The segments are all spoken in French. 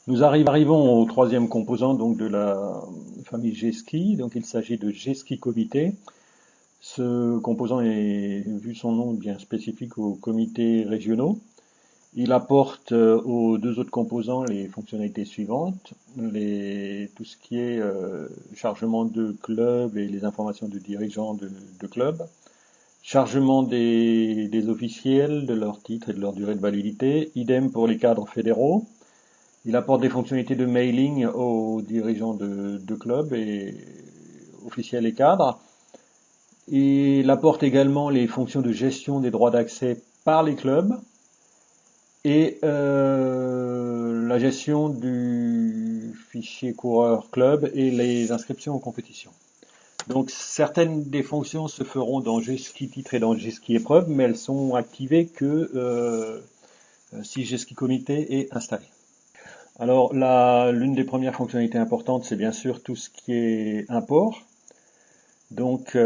Nous arrivons au troisième composant donc de la famille GSKI. Donc il s'agit de GSKI Comité. Ce composant est, vu son nom, bien spécifique aux comités régionaux. Il apporte aux deux autres composants les fonctionnalités suivantes, tout ce qui est chargement de club et les informations de dirigeants de club, chargement des officiels, de leur titre et de leur durée de validité, idem pour les cadres fédéraux. Il apporte des fonctionnalités de mailing aux dirigeants de club et officiels et cadres. Il apporte également les fonctions de gestion des droits d'accès par les clubs et la gestion du fichier coureur club et les inscriptions aux compétitions. Donc certaines des fonctions se feront dans GSKI titre et dans GSKI épreuve, mais elles sont activées que si GSKI comité est installé. Alors l'une des premières fonctionnalités importantes, c'est bien sûr tout ce qui est import. Donc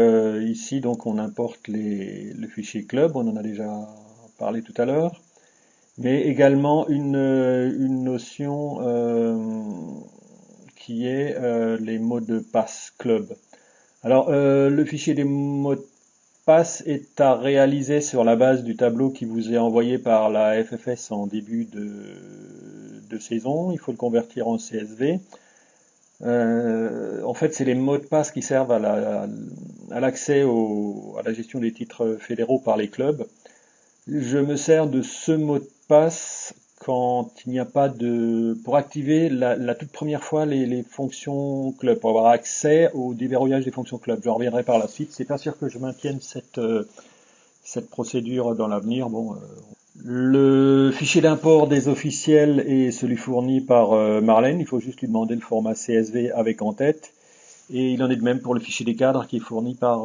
ici, donc on importe le fichier club, on en a déjà parlé tout à l'heure, mais également une notion qui est les mots de passe club. Alors le fichier des mots de passe est à réaliser sur la base du tableau qui vous est envoyé par la FFS en début de saison. Il faut le convertir en CSV. En fait, c'est les mots de passe qui servent à l'accès à la gestion des titres fédéraux par les clubs. Je me sers de ce mot de passe quand il n'y a pas pour activer la toute première fois les fonctions club, pour avoir accès au déverrouillage des fonctions club. Je reviendrai par la suite. C'est pas sûr que je maintienne cette procédure dans l'avenir. Bon, le fichier d'import des officiels est celui fourni par Marlène. Il faut juste lui demander le format CSV avec en tête. Et il en est de même pour le fichier des cadres qui est fourni par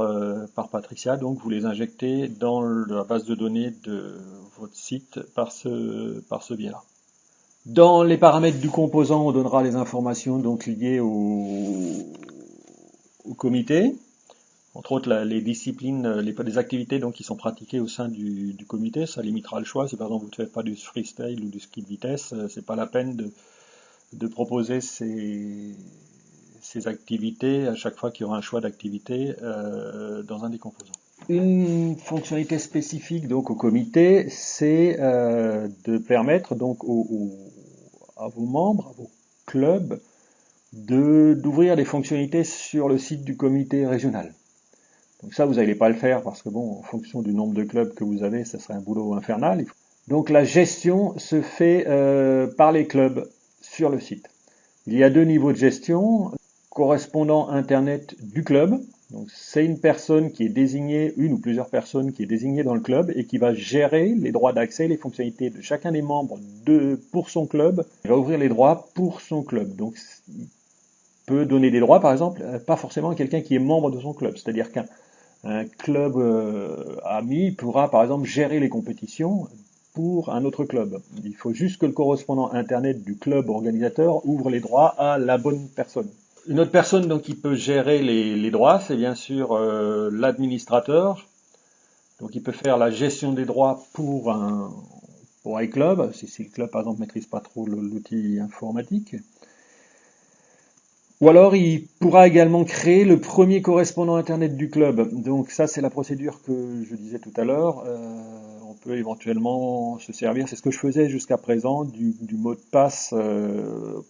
Patricia. Donc vous les injectez dans la base de données de votre site par ce biais-là. Dans les paramètres du composant, on donnera les informations donc liées au comité. Entre autres, les disciplines, les activités donc, qui sont pratiquées au sein du comité, ça limitera le choix. Si par exemple vous ne faites pas du freestyle ou du ski de vitesse, c'est pas la peine de proposer ces activités à chaque fois qu'il y aura un choix d'activité dans un des composants. Une fonctionnalité spécifique donc au comité, c'est de permettre donc à vos membres, à vos clubs, d'ouvrir des fonctionnalités sur le site du comité régional. Donc ça, vous n'allez pas le faire parce que bon, en fonction du nombre de clubs que vous avez, ça serait un boulot infernal. Donc la gestion se fait par les clubs sur le site. Il y a deux niveaux de gestion. Correspondant Internet du club. Donc c'est une personne qui est désignée, une ou plusieurs personnes qui est désignée dans le club et qui va gérer les droits d'accès, les fonctionnalités de chacun des membres pour son club. Il va ouvrir les droits pour son club. Donc il peut donner des droits, par exemple, pas forcément à quelqu'un qui est membre de son club. C'est-à-dire qu'un club ami pourra, par exemple, gérer les compétitions pour un autre club. Il faut juste que le correspondant Internet du club organisateur ouvre les droits à la bonne personne. Une autre personne donc qui peut gérer les droits, c'est bien sûr l'administrateur. Donc il peut faire la gestion des droits pour un club, si le club par exemple ne maîtrise pas trop l'outil informatique. Ou alors il pourra également créer le premier correspondant Internet du club. Donc ça c'est la procédure que je disais tout à l'heure. On peut éventuellement se servir, c'est ce que je faisais jusqu'à présent, du mot de passe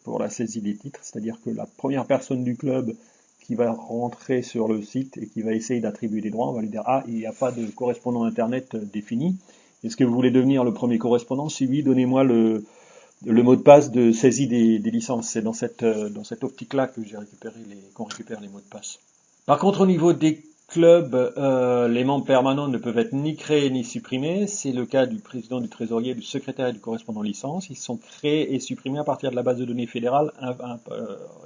pour la saisie des titres. C'est-à-dire que la première personne du club qui va rentrer sur le site et qui va essayer d'attribuer des droits, on va lui dire « Ah, il n'y a pas de correspondant Internet défini. Est-ce que vous voulez devenir le premier correspondant? Si oui, donnez-moi le mot de passe de saisie des licences. » C'est dans cette optique-là que qu'on récupère les mots de passe. Par contre, au niveau des clubs, les membres permanents ne peuvent être ni créés ni supprimés. C'est le cas du président, du trésorier, du secrétaire et du correspondant licence. Ils sont créés et supprimés à partir de la base de données fédérale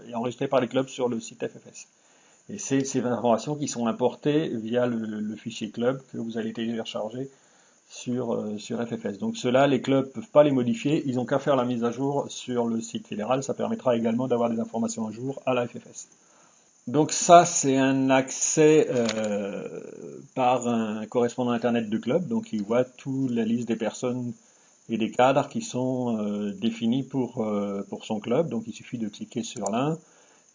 et enregistrés par les clubs sur le site FFS. Et c'est ces informations qui sont importées via le fichier club que vous allez télécharger sur FFS. Donc ceux-là, les clubs ne peuvent pas les modifier, ils n'ont qu'à faire la mise à jour sur le site fédéral. Ça permettra également d'avoir des informations à jour à la FFS. Donc ça, c'est un accès par un correspondant Internet de club. Donc il voit toute la liste des personnes et des cadres qui sont définis pour son club. Donc il suffit de cliquer sur l'un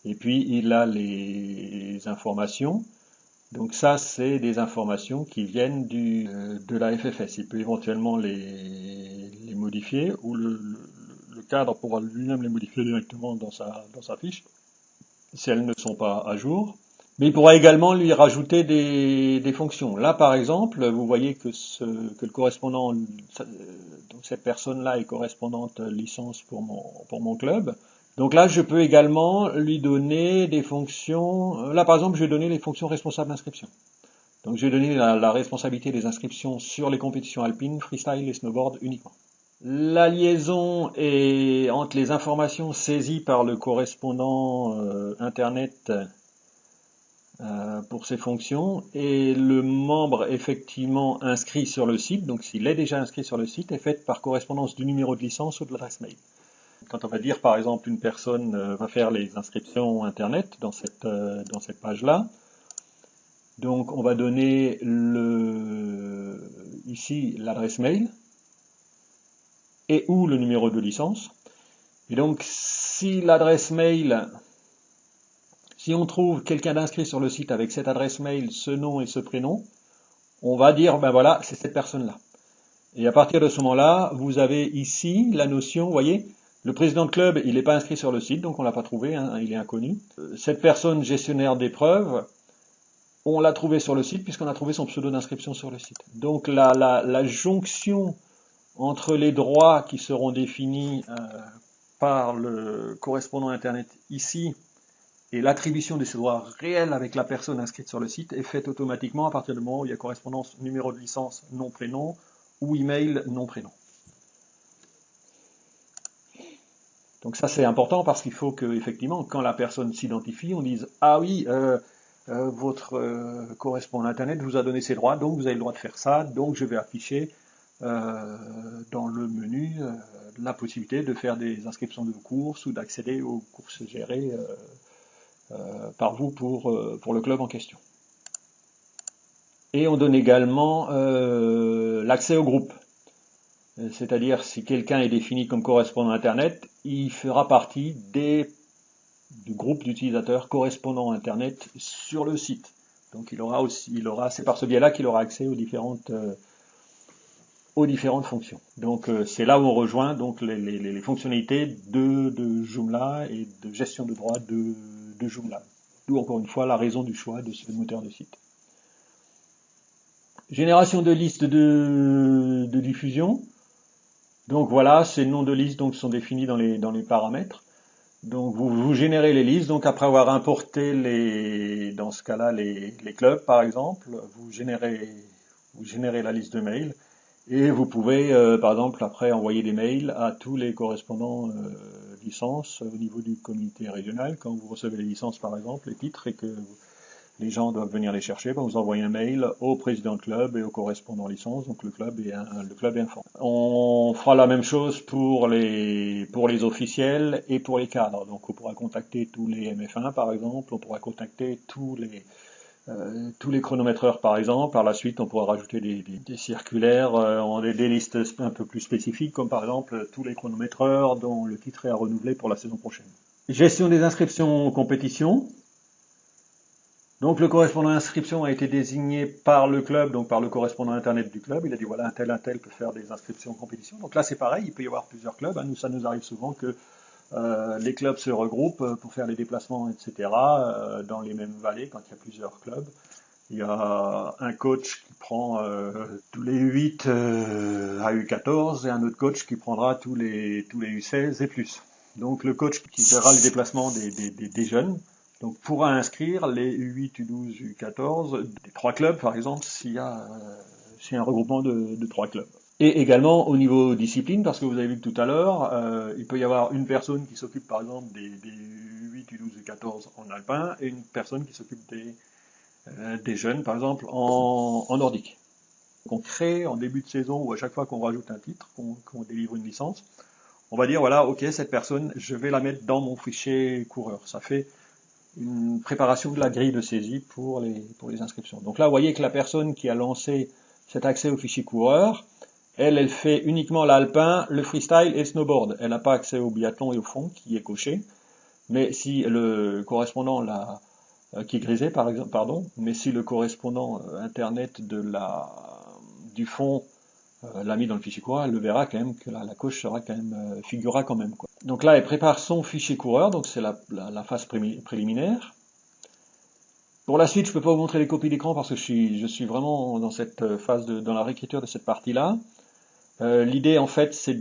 et puis il a les informations. Donc ça, c'est des informations qui viennent de la FFS. Il peut éventuellement les modifier ou le cadre pourra lui-même les modifier directement dans sa fiche si elles ne sont pas à jour. Mais il pourra également lui rajouter des fonctions. Là, par exemple, vous voyez que le correspondant, donc cette personne-là est correspondante licence pour mon club. Donc là, je peux également lui donner des fonctions. Là, par exemple, je vais donner les fonctions responsables d'inscription. Donc, je vais donner la responsabilité des inscriptions sur les compétitions alpines, freestyle et snowboard uniquement. La liaison est entre les informations saisies par le correspondant Internet pour ces fonctions et le membre effectivement inscrit sur le site. Donc, s'il est déjà inscrit sur le site, est faite par correspondance du numéro de licence ou de l'adresse mail. Quand on va dire, par exemple, une personne va faire les inscriptions Internet dans cette page-là, donc on va donner ici l'adresse mail et ou le numéro de licence. Et donc, si l'adresse mail, si on trouve quelqu'un d'inscrit sur le site avec cette adresse mail, ce nom et ce prénom, on va dire, ben voilà, c'est cette personne-là. Et à partir de ce moment-là, vous avez ici la notion, vous voyez, le président de club, il n'est pas inscrit sur le site, donc on l'a pas trouvé, hein, il est inconnu. Cette personne gestionnaire d'épreuves, on l'a trouvé sur le site puisqu'on a trouvé son pseudo d'inscription sur le site. Donc la jonction entre les droits qui seront définis par le correspondant Internet ici et l'attribution de ces droits réels avec la personne inscrite sur le site est faite automatiquement à partir du moment où il y a correspondance numéro de licence, nom, prénom ou email, nom, prénom. Donc ça c'est important parce qu'il faut que effectivement quand la personne s'identifie, on dise ah oui votre correspondant internet vous a donné ses droits, donc vous avez le droit de faire ça, donc je vais afficher dans le menu la possibilité de faire des inscriptions de courses ou d'accéder aux courses gérées par vous pour le club en question. Et on donne également l'accès au groupe. C'est-à-dire, si quelqu'un est défini comme correspondant Internet, il fera partie du groupe d'utilisateurs correspondant Internet sur le site. Donc, c'est par ce biais-là qu'il aura accès aux différentes fonctions. Donc, c'est là où on rejoint donc les fonctionnalités de Joomla et de gestion de droits de Joomla. D'où encore une fois la raison du choix de ce moteur de site. Génération de listes de diffusion. Donc voilà, ces noms de listes donc, sont définis dans les paramètres. Donc vous générez les listes, donc après avoir importé dans ce cas-là les clubs par exemple, vous générez la liste de mails et vous pouvez par exemple après envoyer des mails à tous les correspondants licences au niveau du comité régional. Quand vous recevez les licences par exemple, les titres et que les gens doivent venir les chercher, vous envoyez un mail au président de club et au correspondant licence, donc le club est informé. On fera la même chose pour les officiels et pour les cadres. Donc on pourra contacter tous les MF1 par exemple, on pourra contacter tous les chronométreurs par exemple. Par la suite, on pourra rajouter des circulaires, des listes un peu plus spécifiques, comme par exemple tous les chronométreurs dont le titre est à renouveler pour la saison prochaine. Gestion des inscriptions compétition. Donc le correspondant inscription a été désigné par le club, donc par le correspondant internet du club. Il a dit voilà, un tel peut faire des inscriptions en compétition. Donc là c'est pareil, il peut y avoir plusieurs clubs. Ça nous arrive souvent que les clubs se regroupent pour faire les déplacements, etc. Dans les mêmes vallées quand il y a plusieurs clubs. Il y a un coach qui prend tous les 8 à U14 et un autre coach qui prendra tous les U16 et plus. Donc le coach qui gérera les déplacements des jeunes. Donc pourra inscrire les U8, U12, U14 des 3 clubs par exemple s'il y a un regroupement de 3 clubs. Et également au niveau discipline, parce que vous avez vu que tout à l'heure, il peut y avoir une personne qui s'occupe par exemple des U8, U12, U14 en alpin et une personne qui s'occupe des jeunes par exemple en nordique. On crée en début de saison ou à chaque fois qu'on rajoute un titre, qu'on délivre une licence, on va dire voilà, ok, cette personne, je vais la mettre dans mon fichier coureur. Ça fait une préparation de la grille de saisie pour les inscriptions. Donc là, vous voyez que la personne qui a lancé cet accès au fichier coureur Elle fait uniquement l'alpin, le freestyle et le snowboard. Elle n'a pas accès au biathlon et au fond, qui est coché. Mais si le correspondant qui est grisé par exemple, pardon, mais si le correspondant internet du fond l'a mis dans le fichier coureur, elle le verra quand même que la coche sera quand même, figurera quand même, quoi. Donc là, elle prépare son fichier coureur, donc c'est la phase préliminaire. Pour la suite, je ne peux pas vous montrer les copies d'écran parce que je suis vraiment dans cette phase dans la réécriture de cette partie-là. L'idée en fait c'est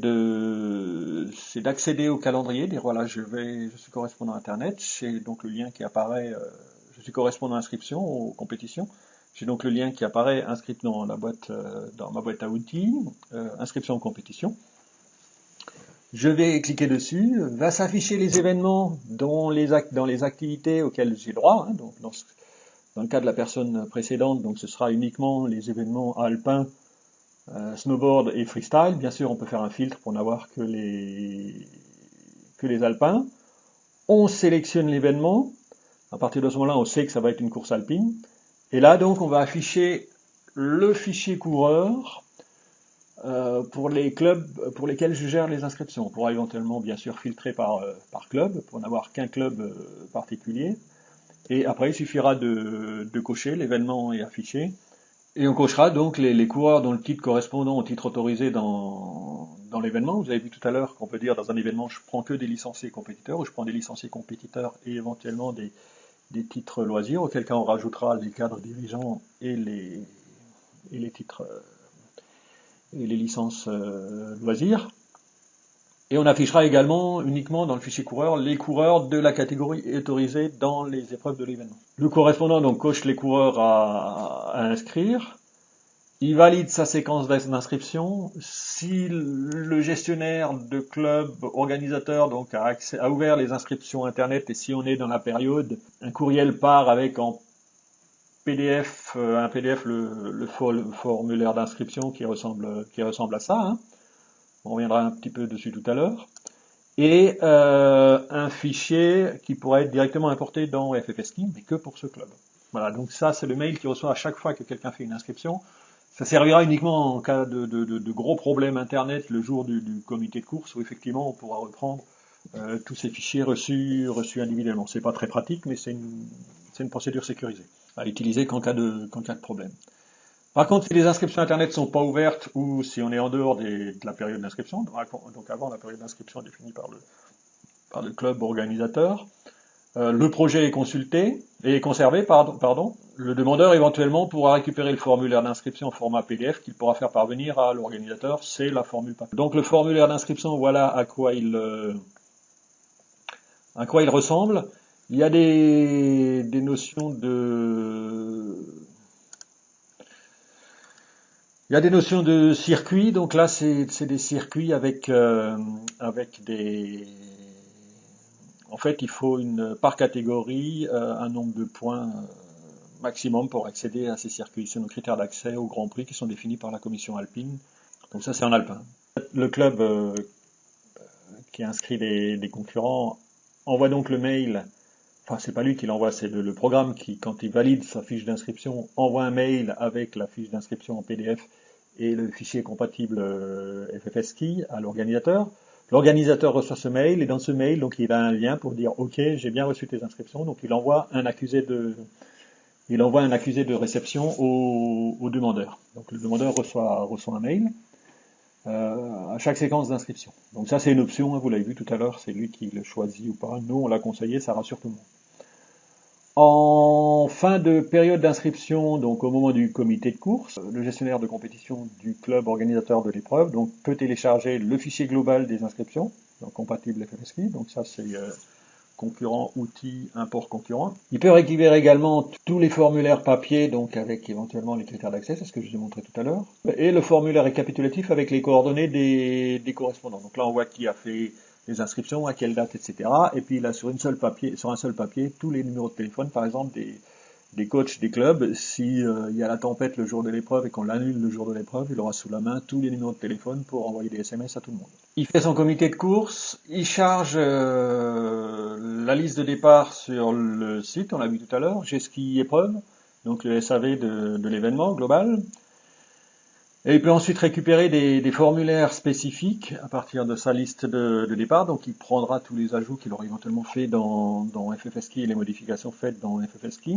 d'accéder au calendrier, dire voilà je suis correspondant internet, j'ai donc le lien qui apparaît, je suis correspondant inscription aux compétitions, j'ai donc le lien qui apparaît inscrit dans dans ma boîte à outils, inscription aux compétitions. Je vais cliquer dessus, va s'afficher les événements dans les activités auxquelles j'ai droit, hein, donc dans le cas de la personne précédente, donc ce sera uniquement les événements alpins, snowboard et freestyle. Bien sûr, on peut faire un filtre pour n'avoir que les alpins. On sélectionne l'événement. À partir de ce moment-là, on sait que ça va être une course alpine. Et là, donc, on va afficher le fichier coureur pour les clubs pour lesquels je gère les inscriptions. On pourra éventuellement, bien sûr, filtrer par club pour n'avoir qu'un club particulier. Et après, il suffira de cocher, l'événement est affiché. Et on cochera donc les coureurs dont le titre correspondant au titre autorisé dans l'événement. Vous avez vu tout à l'heure qu'on peut dire dans un événement je prends que des licenciés compétiteurs ou je prends des licenciés compétiteurs et éventuellement des titres loisirs, auquel cas on rajoutera les cadres dirigeants et les titres et les licences loisirs. Et on affichera également uniquement dans le fichier coureur les coureurs de la catégorie autorisée dans les épreuves de l'événement. Le correspondant donc coche les coureurs à inscrire. Il valide sa séquence d'inscription. Si le gestionnaire de club organisateur donc a ouvert les inscriptions internet et si on est dans la période, un courriel part avec en PDF, un PDF le formulaire d'inscription qui ressemble à ça, hein. On reviendra un petit peu dessus tout à l'heure. Et un fichier qui pourrait être directement importé dans FFSKI, mais que pour ce club. Voilà, donc ça c'est le mail qui reçoit à chaque fois que quelqu'un fait une inscription. Ça servira uniquement en cas de gros problèmes internet le jour du comité de course où effectivement on pourra reprendre tous ces fichiers reçus individuellement. C'est pas très pratique, mais c'est une procédure sécurisée à utiliser qu'en cas de problème. Par contre, si les inscriptions internet sont pas ouvertes ou si on est en dehors de la période d'inscription, donc avant la période d'inscription définie par le club organisateur, le projet est conservé, le demandeur éventuellement pourra récupérer le formulaire d'inscription en format PDF qu'il pourra faire parvenir à l'organisateur, c'est la formule papier. Donc le formulaire d'inscription, voilà à quoi il ressemble. Il y a des notions de circuits, donc là c'est des circuits avec des... En fait, il faut par catégorie un nombre de points maximum pour accéder à ces circuits. C'est nos critères d'accès au Grand Prix qui sont définis par la commission alpine. Donc ça c'est en alpin. Le club qui inscrit des concurrents envoie donc le mail. Enfin, c'est pas lui qui l'envoie, c'est le programme qui, quand il valide sa fiche d'inscription, envoie un mail avec la fiche d'inscription en PDF et le fichier compatible FFSKI à l'organisateur. L'organisateur reçoit ce mail et dans ce mail, donc il a un lien pour dire OK, j'ai bien reçu tes inscriptions. Donc il envoie un accusé de réception au demandeur. Donc le demandeur reçoit un mail à chaque séquence d'inscription. Donc ça c'est une option, hein, vous l'avez vu tout à l'heure, c'est lui qui le choisit ou pas. Nous on l'a conseillé, ça rassure tout le monde. En fin de période d'inscription, donc au moment du comité de course, le gestionnaire de compétition du club organisateur de l'épreuve donc, peut télécharger le fichier global des inscriptions, donc compatible FFSKI, donc ça c'est concurrent, outils, import concurrent. Il peut récupérer également tous les formulaires papier, donc avec éventuellement les critères d'accès, c'est ce que je vous ai montré tout à l'heure, et le formulaire récapitulatif avec les coordonnées des correspondants. Donc là on voit qui a fait les inscriptions, à quelle date, etc. Et puis là sur un seul papier, tous les numéros de téléphone, par exemple des coachs des clubs. Si il y a la tempête le jour de l'épreuve et qu'on l'annule le jour de l'épreuve, il aura sous la main tous les numéros de téléphone pour envoyer des SMS à tout le monde. Il fait son comité de course, il charge la liste de départ sur le site, on l'a vu tout à l'heure, GSKI épreuve, donc le SAV de l'événement global. Et il peut ensuite récupérer des formulaires spécifiques à partir de sa liste de départ. Donc il prendra tous les ajouts qu'il aura éventuellement fait dans FFSKey et les modifications faites dans FFSKey.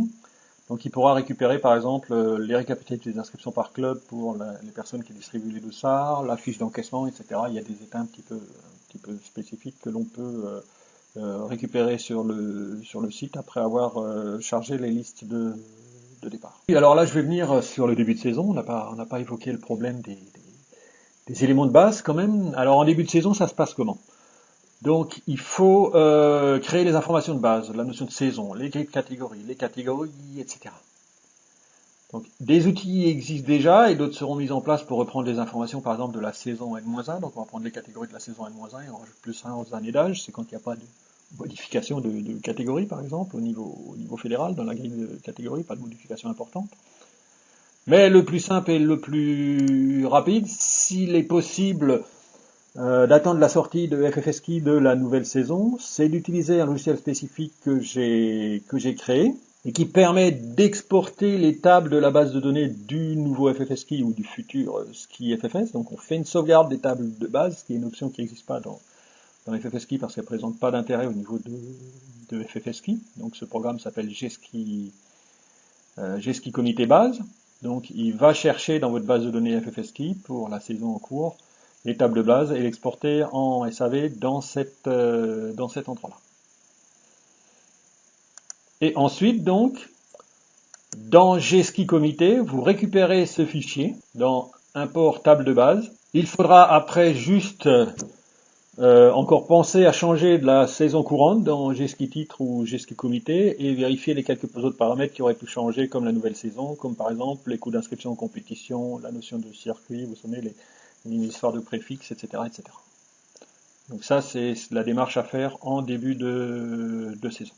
Donc il pourra récupérer par exemple les récapitulatifs des inscriptions par club pour les personnes qui distribuent les dossards, la fiche d'encaissement, etc. Il y a des états un petit peu spécifiques que l'on peut récupérer sur le site après avoir chargé les listes de départ. Et alors là, je vais venir sur le début de saison. On n'a pas évoqué le problème des éléments de base quand même. Alors en début de saison, ça se passe comment? Donc il faut créer les informations de base, la notion de saison, les catégories, etc. Donc des outils existent déjà et d'autres seront mis en place pour reprendre les informations par exemple de la saison N-1. Donc on va prendre les catégories de la saison N-1 et on rajoute plus 1 aux années d'âge. C'est quand il n'y a pas de modification de catégorie par exemple au niveau fédéral dans la grille de catégorie, pas de modification importante. Mais le plus simple et le plus rapide, s'il est possible d'attendre la sortie de FFSKey de la nouvelle saison, c'est d'utiliser un logiciel spécifique que j'ai créé et qui permet d'exporter les tables de la base de données du nouveau FFSKey ou du futur Ski FFS. Donc on fait une sauvegarde des tables de base, qui est une option qui n'existe pas dans FFSKey parce qu'elle ne présente pas d'intérêt au niveau de FFSKey. Donc ce programme s'appelle Gski Comité Base. Donc il va chercher dans votre base de données FFSKey pour la saison en cours les tables de base et l'exporter en SAV dans cet endroit-là. Et ensuite donc, dans Gski Comité, vous récupérez ce fichier dans import table de base. Il faudra après juste encore penser à changer de la saison courante dans Gski titre ou Gski comité et vérifier les quelques autres paramètres qui auraient pu changer comme la nouvelle saison, comme par exemple les coûts d'inscription en compétition, la notion de circuit, vous savez, les histoires de préfixes, etc., etc. Donc ça, c'est la démarche à faire en début de saison.